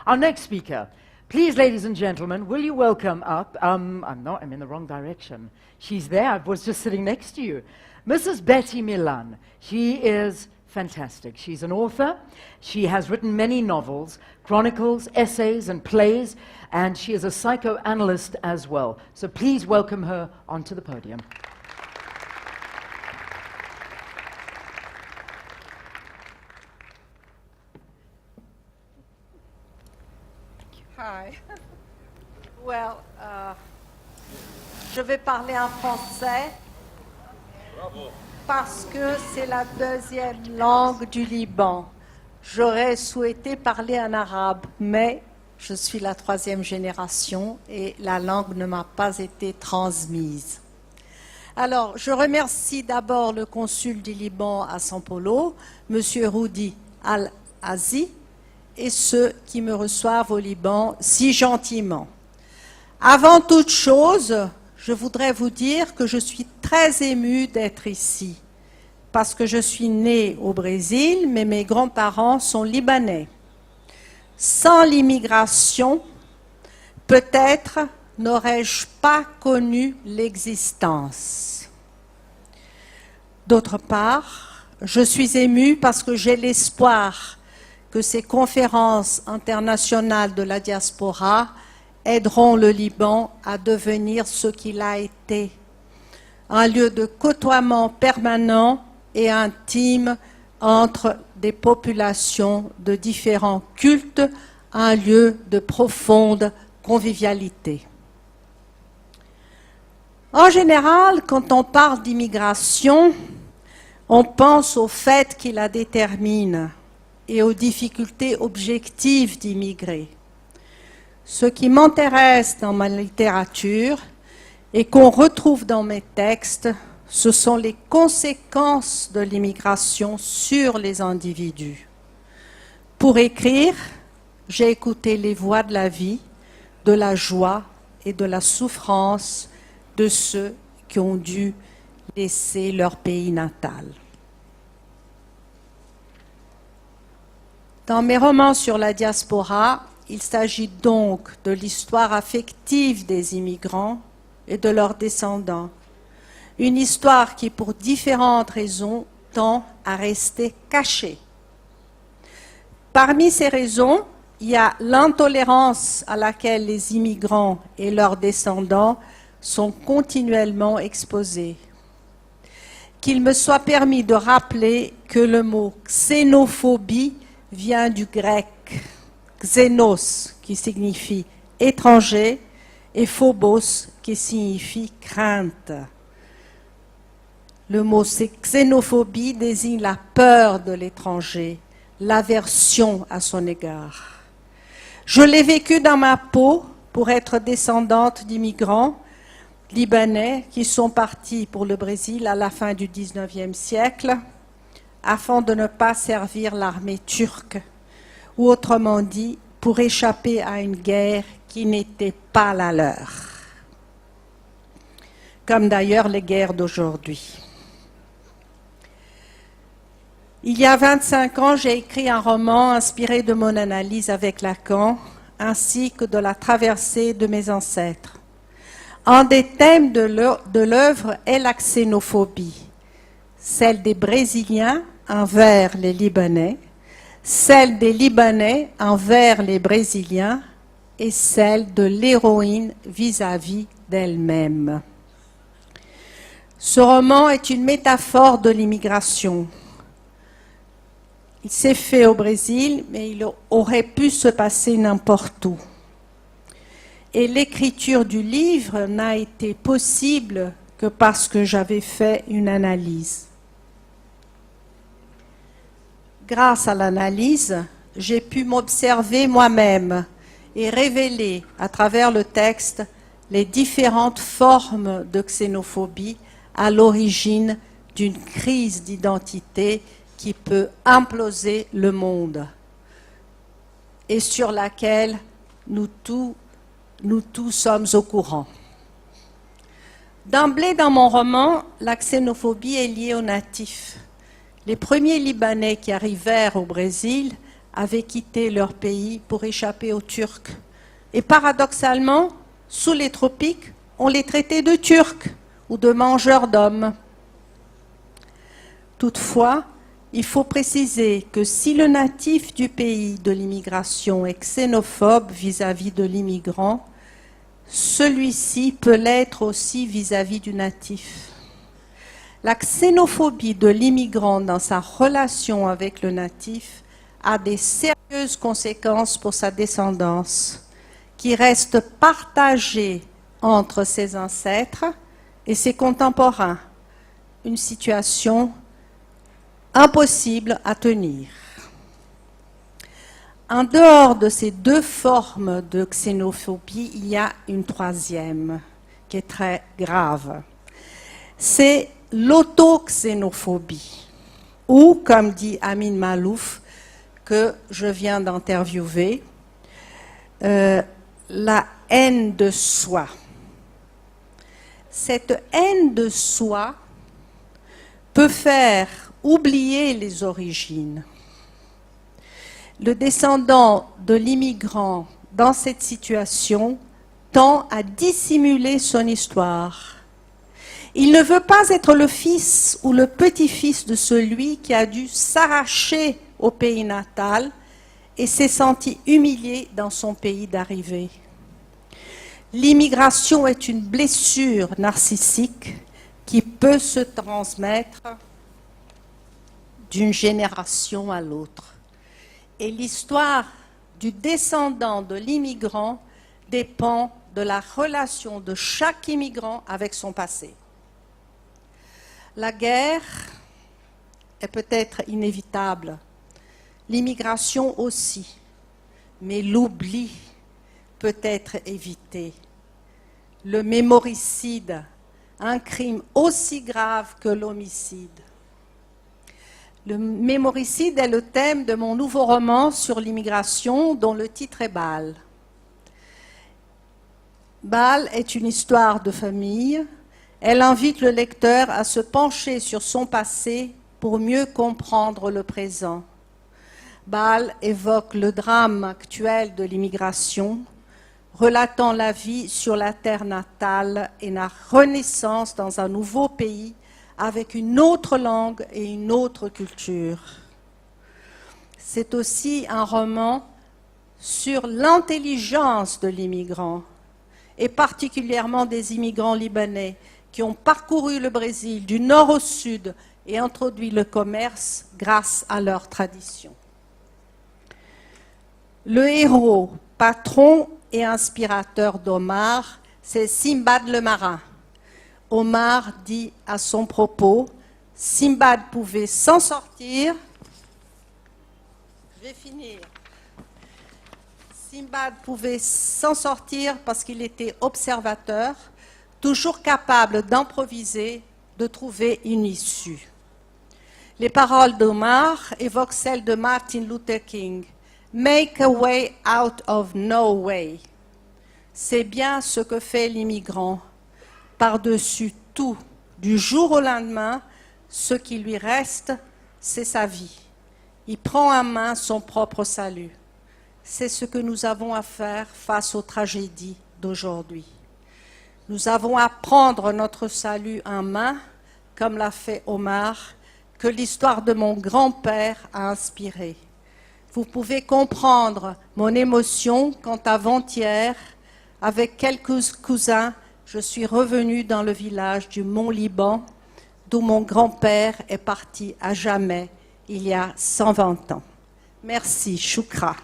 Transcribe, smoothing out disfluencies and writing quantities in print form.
Our next speaker, please, ladies and gentlemen, will you welcome up, I'm in the wrong direction. She's there, I was just sitting next to you. Mrs. Betty Milan. She is fantastic. She's an author. She has written many novels, chronicles, essays, and plays, and she is a psychoanalyst as well. So please welcome her onto the podium. Hi. Well, je vais parler en français parce que c'est la deuxième langue du Liban. J'aurais souhaité parler en arabe, mais je suis la troisième génération et la langue ne m'a pas été transmise. Alors, je remercie d'abord le consul du Liban à São Paulo, M. Roudi Al-Azi, et ceux qui me reçoivent au Liban si gentiment. Avant toute chose, je voudrais vous dire que je suis très émue d'être ici, parce que je suis née au Brésil, mais mes grands-parents sont libanais. Sans l'immigration, peut-être n'aurais-je pas connu l'existence. D'autre part, je suis émue parce que j'ai l'espoir que ces conférences internationales de la diaspora aideront le Liban à devenir ce qu'il a été, un lieu de côtoiement permanent et intime entre des populations de différents cultes, un lieu de profonde convivialité. En général, quand on parle d'immigration, on pense au fait qui la détermine et aux difficultés objectives d'immigrer. Ce qui m'intéresse dans ma littérature et qu'on retrouve dans mes textes, ce sont les conséquences de l'immigration sur les individus. Pour écrire, j'ai écouté les voix de la vie, de la joie et de la souffrance de ceux qui ont dû laisser leur pays natal. Dans mes romans sur la diaspora, il s'agit donc de l'histoire affective des immigrants et de leurs descendants. Une histoire qui, pour différentes raisons, tend à rester cachée. Parmi ces raisons, il y a l'intolérance à laquelle les immigrants et leurs descendants sont continuellement exposés. Qu'il me soit permis de rappeler que le mot xénophobie vient du grec xénos, qui signifie étranger, et phobos, qui signifie crainte. Le mot xénophobie désigne la peur de l'étranger, l'aversion à son égard. Je l'ai vécu dans ma peau pour être descendante d'immigrants libanais qui sont partis pour le Brésil à la fin du XIXe siècle, afin de ne pas servir l'armée turque, ou autrement dit, pour échapper à une guerre qui n'était pas la leur, comme d'ailleurs les guerres d'aujourd'hui. Il y a 25 ans, j'ai écrit un roman inspiré de mon analyse avec Lacan, ainsi que de la traversée de mes ancêtres. Un des thèmes de l'œuvre est la xénophobie, celle des Brésiliens envers les Libanais, celle des Libanais envers les Brésiliens et celle de l'héroïne vis-à-vis d'elle-même. Ce roman est une métaphore de l'immigration. Il s'est fait au Brésil, mais il aurait pu se passer n'importe où. Et l'écriture du livre n'a été possible que parce que j'avais fait une analyse. Grâce à l'analyse, j'ai pu m'observer moi-même et révéler à travers le texte les différentes formes de xénophobie à l'origine d'une crise d'identité qui peut imploser le monde et sur laquelle nous tous sommes au courant. D'emblée dans mon roman, la xénophobie est liée aux natifs. Les premiers Libanais qui arrivèrent au Brésil avaient quitté leur pays pour échapper aux Turcs. Et paradoxalement, sous les tropiques, on les traitait de Turcs ou de mangeurs d'hommes. Toutefois, il faut préciser que si le natif du pays de l'immigration est xénophobe vis-à-vis de l'immigrant, celui-ci peut l'être aussi vis-à-vis du natif. La xénophobie de l'immigrant dans sa relation avec le natif a des sérieuses conséquences pour sa descendance, qui reste partagée entre ses ancêtres et ses contemporains. Une situation impossible à tenir. En dehors de ces deux formes de xénophobie, il y a une troisième qui est très grave. C'est l'autoxénophobie, ou, comme dit Amin Maalouf, que je viens d'interviewer, la haine de soi. Cette haine de soi peut faire oublier les origines. Le descendant de l'immigrant dans cette situation tend à dissimuler son histoire. Il ne veut pas être le fils ou le petit-fils de celui qui a dû s'arracher au pays natal et s'est senti humilié dans son pays d'arrivée. L'immigration est une blessure narcissique qui peut se transmettre d'une génération à l'autre. Et l'histoire du descendant de l'immigrant dépend de la relation de chaque immigrant avec son passé. La guerre est peut-être inévitable, l'immigration aussi, mais l'oubli peut être évité. Le mémoricide, un crime aussi grave que l'homicide. Le mémoricide est le thème de mon nouveau roman sur l'immigration dont le titre est Bâle. Bâle est une histoire de famille. Elle invite le lecteur à se pencher sur son passé pour mieux comprendre le présent. Bâle évoque le drame actuel de l'immigration, relatant la vie sur la terre natale et la renaissance dans un nouveau pays avec une autre langue et une autre culture. C'est aussi un roman sur l'intelligence de l'immigrant, et particulièrement des immigrants libanais qui ont parcouru le Brésil du nord au sud et introduit le commerce grâce à leur tradition. Le héros, patron et inspirateur d'Omar, c'est Simbad le marin. Omar dit à son propos, Simbad pouvait s'en sortir. Je vais finir. Simbad pouvait s'en sortir parce qu'il était observateur, toujours capable d'improviser, de trouver une issue. Les paroles d'Omar évoquent celles de Martin Luther King. Make a way out of no way. C'est bien ce que fait l'immigrant. Par-dessus tout, du jour au lendemain, ce qui lui reste, c'est sa vie. Il prend en main son propre salut. C'est ce que nous avons à faire face aux tragédies d'aujourd'hui. Nous avons à prendre notre salut en main, comme l'a fait Omar, que l'histoire de mon grand-père a inspiré. Vous pouvez comprendre mon émotion quand avant-hier, avec quelques cousins, je suis revenue dans le village du Mont-Liban, d'où mon grand-père est parti à jamais, il y a 120 ans. Merci, Choukra.